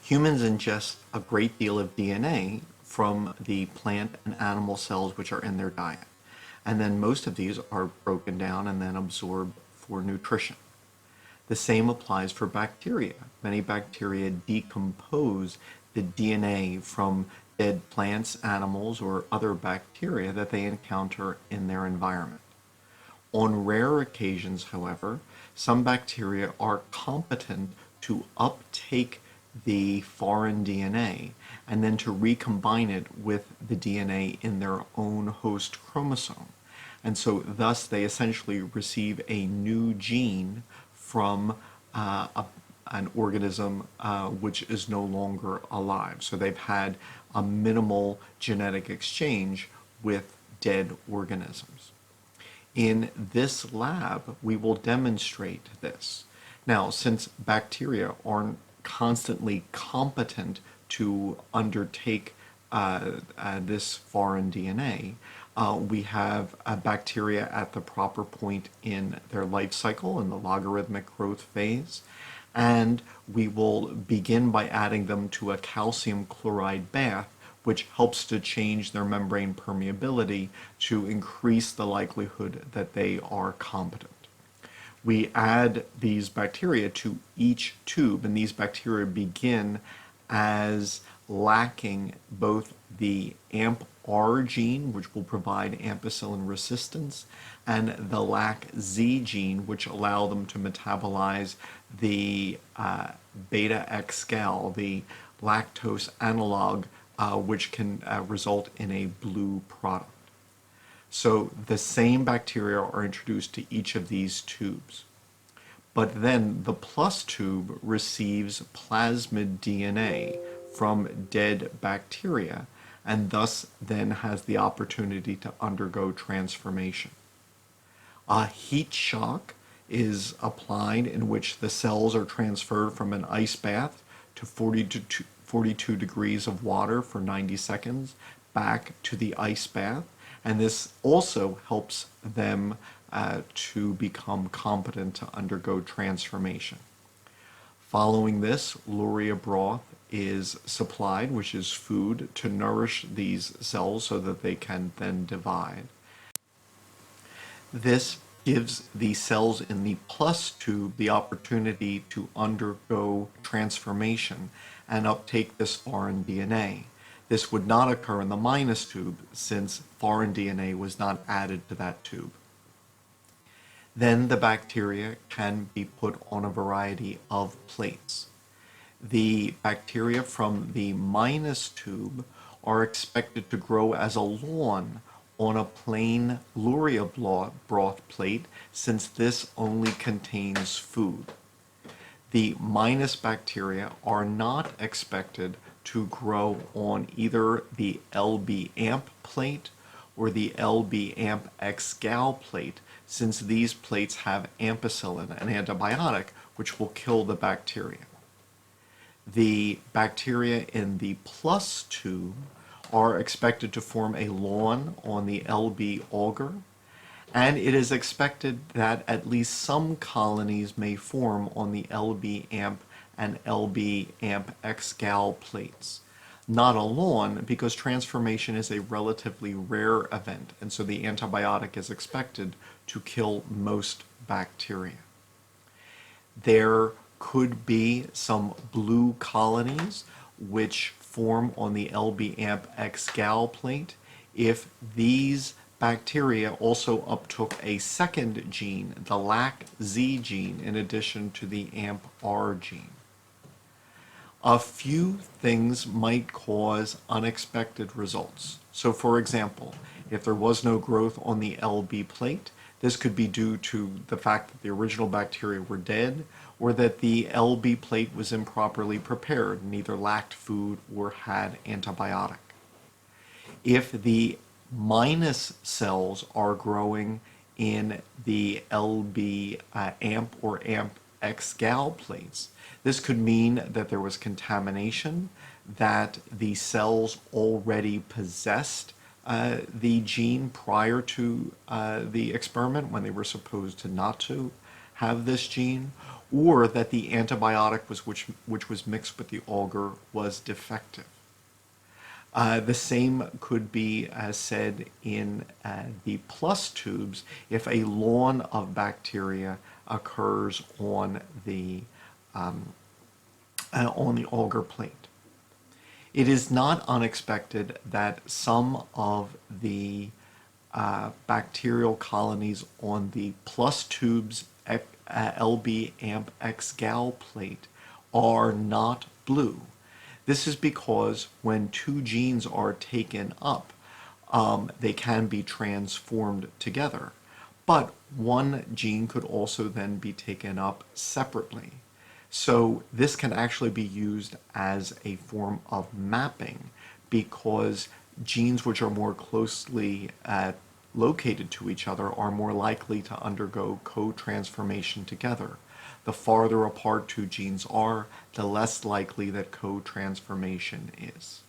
Humans ingest a great deal of DNA from the plant and animal cells which are in their diet. And then most of these are broken down and then absorbed for nutrition. The same applies for bacteria. Many bacteria decompose the DNA from dead plants, animals, or other bacteria that they encounter in their environment. On rare occasions, however, some bacteria are competent to uptake the foreign DNA and then to recombine it with the DNA in their own host chromosome. And so thus they essentially receive a new gene from an organism which is no longer alive. So they've had a minimal genetic exchange with dead organisms. In this lab, we will demonstrate this. Now, since bacteria aren't constantly competent to undertake this foreign DNA, we have bacteria at the proper point in their life cycle, in the logarithmic growth phase, and we will begin by adding them to a calcium chloride bath, which helps to change their membrane permeability to increase the likelihood that they are competent. We add these bacteria to each tube, and these bacteria begin as lacking both the AMP-R gene, which will provide ampicillin resistance, and the LAC-Z gene, which allow them to metabolize the beta-X-gal, the lactose analog, which can result in a blue product. So the same bacteria are introduced to each of these tubes. But then the plus tube receives plasmid DNA from dead bacteria and thus then has the opportunity to undergo transformation. A heat shock is applied in which the cells are transferred from an ice bath to 42 degrees of water for 90 seconds back to the ice bath. And this also helps them to become competent to undergo transformation. Following this, Luria broth is supplied, which is food to nourish these cells so that they can then divide. This gives the cells in the plus tube the opportunity to undergo transformation and uptake this foreign DNA. This would not occur in the minus tube since foreign DNA was not added to that tube. Then the bacteria can be put on a variety of plates. The bacteria from the minus tube are expected to grow as a lawn on a plain Luria broth plate since this only contains food. The minus bacteria are not expected to grow on either the LB-AMP plate or the LB-AMP X-gal plate, since these plates have ampicillin, an antibiotic, which will kill the bacteria. The bacteria in the plus tube are expected to form a lawn on the LB agar, and it is expected that at least some colonies may form on the LB-AMP and LB-AMP X-gal plates. Not a lawn, because transformation is a relatively rare event, and so the antibiotic is expected to kill most bacteria. There could be some blue colonies which form on the LB-AMP X-gal plate if these bacteria also uptook a second gene, the LAC-Z gene, in addition to the AMP-R gene. A few things might cause unexpected results. So for example, if there was no growth on the LB plate, this could be due to the fact that the original bacteria were dead, or that the LB plate was improperly prepared and either lacked food or had antibiotic. If the minus cells are growing in the LB AMP or AMP X-gal plates, this could mean that there was contamination, that the cells already possessed the gene prior to the experiment when they were supposed to not to have this gene, or that the antibiotic which was mixed with the agar was defective. The same could be said in the plus tubes if a lawn of bacteria occurs on the agar plate. It is not unexpected that some of the bacterial colonies on the plus tubes LB amp X gal plate are not blue. This is because when two genes are taken up, they can be transformed together. But one gene could also then be taken up separately. So this can actually be used as a form of mapping because genes which are more closely located to each other are more likely to undergo co-transformation together. The farther apart two genes are, the less likely that co-transformation is.